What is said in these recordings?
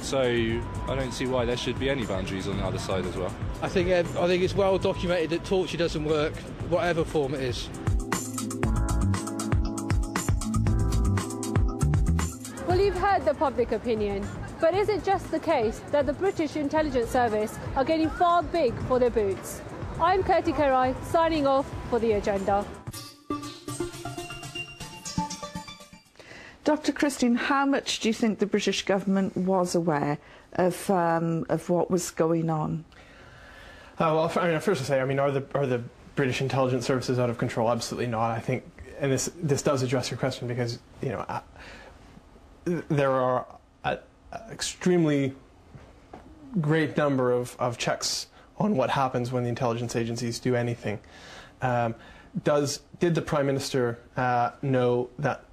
so I don't see why there should be any boundaries on the other side as well. I think it's well documented that torture doesn't work, whatever form it is. Well, you've heard the public opinion, but is it just the case that the British intelligence service are getting far big for their boots? I'm Kirti Karai, signing off for The Agenda. Dr. Christine, how much do you think the British government was aware of what was going on? Well, I mean, first to say, I mean, are the British intelligence services out of control? Absolutely not. I think, and this does address your question, because there are an extremely great number of checks on what happens when the intelligence agencies do anything. Did the Prime Minister know that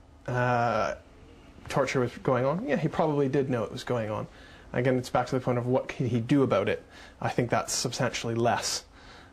torture was going on? Yeah, he probably did know it was going on. Again, it's back to the point of what can he do about it. I think that's substantially less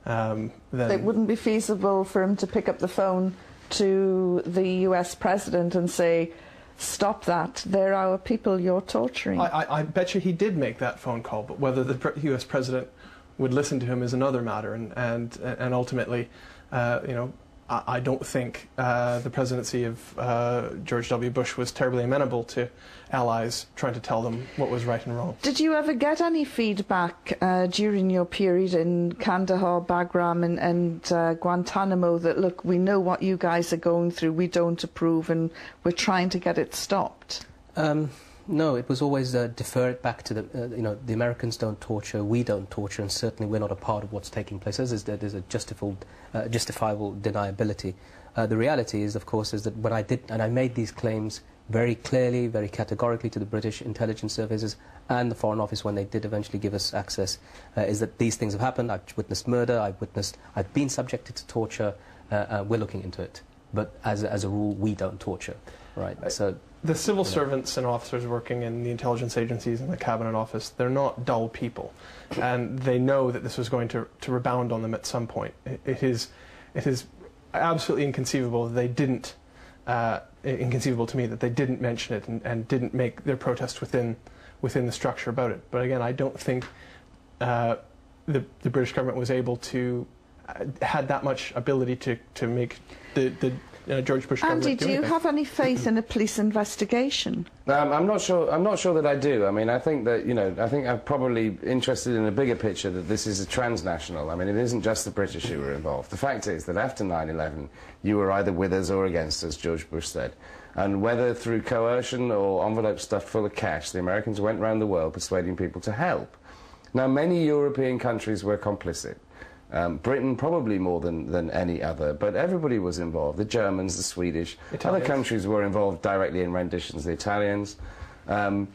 than... It wouldn't be feasible for him to pick up the phone to the US President and say, stop that, they're our people you're torturing. I bet you he did make that phone call, but whether the US President would listen to him is another matter, and ultimately, I don't think the presidency of George W. Bush was terribly amenable to allies trying to tell them what was right and wrong. Did you ever get any feedback during your period in Kandahar, Bagram and Guantanamo that, look, we know what you guys are going through, we don't approve and we're trying to get it stopped? No, it was always defer it back to the Americans don't torture, we don't torture, and certainly we're not a part of what's taking place. There's a justifiable deniability. The reality is, of course, is that when I made these claims very clearly, very categorically to the British intelligence services and the Foreign Office when they did eventually give us access, is that these things have happened. I've witnessed murder, I've been subjected to torture, we're looking into it. But as a rule, we don't torture, right? So the civil servants and officers working in the intelligence agencies and the Cabinet Office, they're not dull people, and they know that this was going to rebound on them at some point. It is absolutely inconceivable that they didn't, inconceivable to me that they didn't mention it and didn't make their protest within the structure about it. But again, I don't think the British government was able to had that much ability to make the George Bush government Andy, do you have any faith in a police investigation? I'm not sure that I do. I mean, I think that, I think I'm probably interested in a bigger picture, that this is a transnational. I mean, it isn't just the British who were involved. The fact is that after 9/11, you were either with us or against us, George Bush said. And whether through coercion or envelopes stuffed full of cash, the Americans went around the world persuading people to help. Now, many European countries were complicit. Britain probably more than any other, but everybody was involved. The Germans, the Swedish, other countries were involved directly in renditions, the Italians. And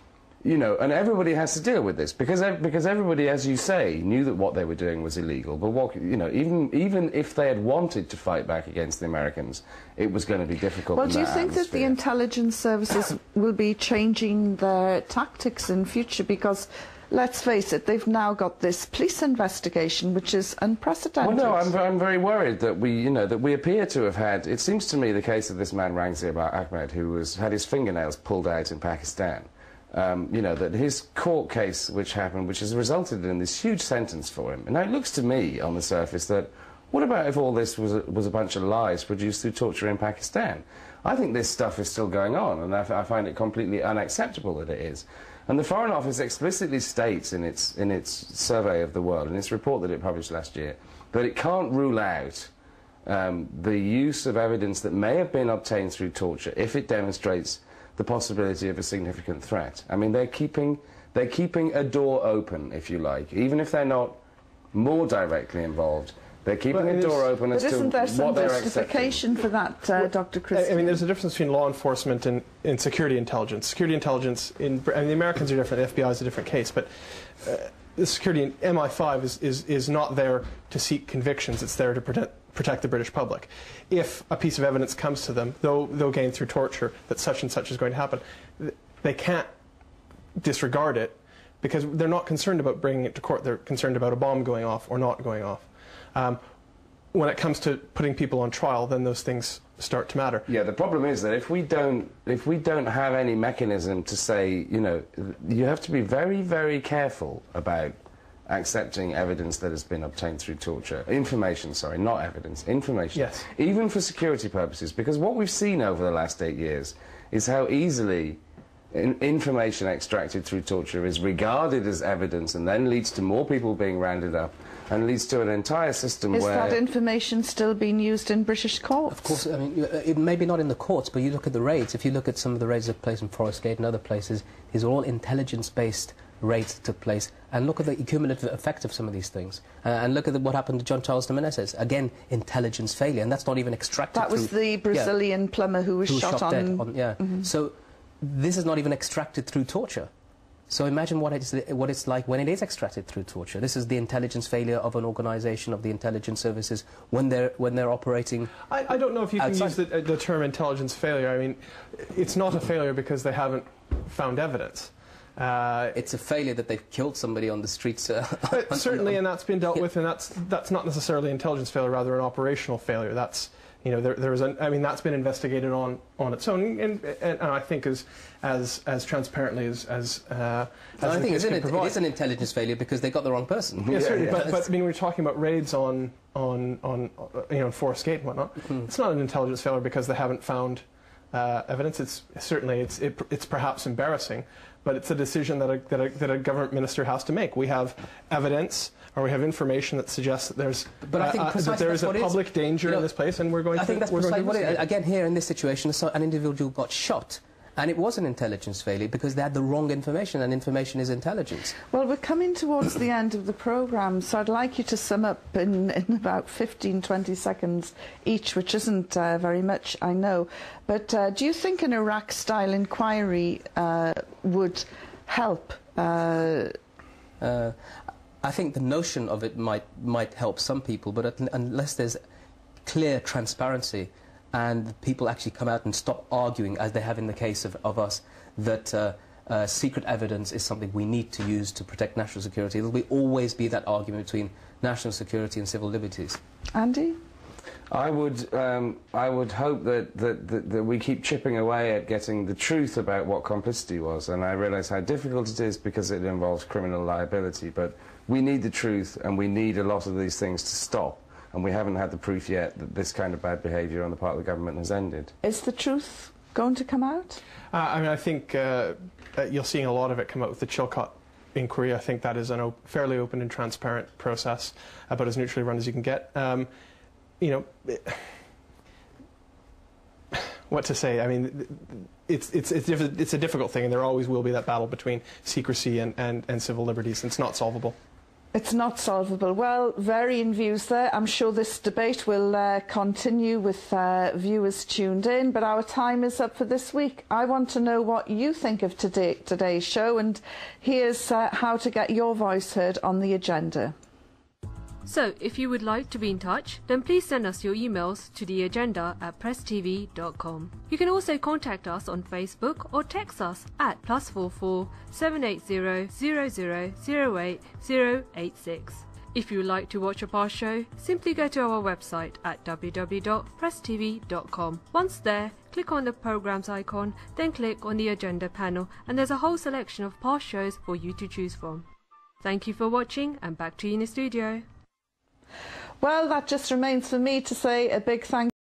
everybody has to deal with this, because everybody, as you say, knew that what they were doing was illegal. But even if they had wanted to fight back against the Americans, it was going to be difficult. Well, do you think that the intelligence services will be changing their tactics in future? Because let's face it, they've now got this police investigation, which is unprecedented. Well, no, I'm very worried that we appear to have had. It seems to me the case of this man Rangzir Ahmed, who had his fingernails pulled out in Pakistan. That his court case, which has resulted in this huge sentence for him. And now it looks to me, on the surface, that what about if all this was a bunch of lies produced through torture in Pakistan? I think this stuff is still going on, and I find it completely unacceptable that it is. And the Foreign Office explicitly states in its survey of the world, in its report that it published last year, that it can't rule out the use of evidence that may have been obtained through torture if it demonstrates the possibility of a significant threat. I mean, they're keeping a door open, if you like, even if they're not more directly involved. They're keeping a door open as to what they're accepting. But isn't there some justification for that, Dr. Christie? I mean, there's a difference between law enforcement and security intelligence. Security intelligence, the Americans are different, the FBI is a different case, but the security, MI5 is not there to seek convictions, it's there to protect the British public. If a piece of evidence comes to them, they'll gain through torture that such and such is going to happen, they can't disregard it, because they're not concerned about bringing it to court, they're concerned about a bomb going off or not going off. when it comes to putting people on trial, then those things start to matter. Yeah, the problem is that if we don't have any mechanism to say, you know, you have to be very, very careful about accepting evidence that has been obtained through torture. Information, sorry, not evidence, information. Yes. Even for security purposes, because what we've seen over the last 8 years is how easily information extracted through torture is regarded as evidence and then leads to more people being rounded up and leads to an entire system where... Is that information still being used in British courts? Of course, I mean, maybe not in the courts, but you look at the raids. If you look at some of the raids that took place in Forest Gate and other places, these are all intelligence-based raids that took place. And look at the cumulative effect of some of these things. And look at what happened to John Charles de Menezes. Again, intelligence failure, and that's not even extracted That was the Brazilian plumber who was shot on... Dead on. So this is not even extracted through torture. So imagine what it's like when it is extracted through torture. This is the intelligence failure of an organisation, of the intelligence services, when they're operating. I don't know if you can outside. use the term intelligence failure. I mean, it's not a failure because they haven't found evidence. It's a failure that they've killed somebody on the streets. Certainly, and that's been dealt with, and that's not necessarily intelligence failure, rather an operational failure. That's, you know, there was I mean, that's been investigated on its own, and I think as transparently as I think it is an intelligence failure because they got the wrong person. Yeah, certainly. But I mean, we're talking about raids on you know, Forest Gate and whatnot. It's not an intelligence failure because they haven't found evidence. It's certainly it's perhaps embarrassing, but it's a decision that a government minister has to make. We have evidence, or we have information that suggests that there's a public danger in this place, and we're going to. I think that's precisely what it is. Again, here in this situation, an individual got shot. And it was an intelligence failure because they had the wrong information, and information is intelligence. Well, we're coming towards the end of the programme, so I'd like you to sum up in about 15, 20 seconds each, which isn't very much, I know. But do you think an Iraq-style inquiry would help? I think the notion of it might help some people, but unless there's clear transparency, and people actually come out and stop arguing, as they have in the case of us, that secret evidence is something we need to use to protect national security. There will always be that argument between national security and civil liberties. Andy? I would hope that we keep chipping away at getting the truth about what complicity was, and I realise how difficult it is because it involves criminal liability, but we need the truth, and we need a lot of these things to stop. And we haven't had the proof yet that this kind of bad behaviour on the part of the government has ended. Is the truth going to come out? I mean, I think you're seeing a lot of it come out with the Chilcot inquiry. I think that is a fairly open and transparent process, about as neutrally run as you can get. You know, what to say? I mean, it's a difficult thing, and there always will be that battle between secrecy and civil liberties. It's not solvable. It's not solvable. Well, varying views there. I'm sure this debate will continue with viewers tuned in, but our time is up for this week. I want to know what you think of today's show, and here's how to get your voice heard on the agenda. So, if you would like to be in touch, then please send us your emails to theagenda@presstv.com. You can also contact us on Facebook or text us at +44 780 0008 086. If you would like to watch a past show, simply go to our website at www.presstv.com. Once there, click on the programs icon, then click on the agenda panel, and there's a whole selection of past shows for you to choose from. Thank you for watching, and back to you in the studio. Well, that just remains for me to say a big thank you.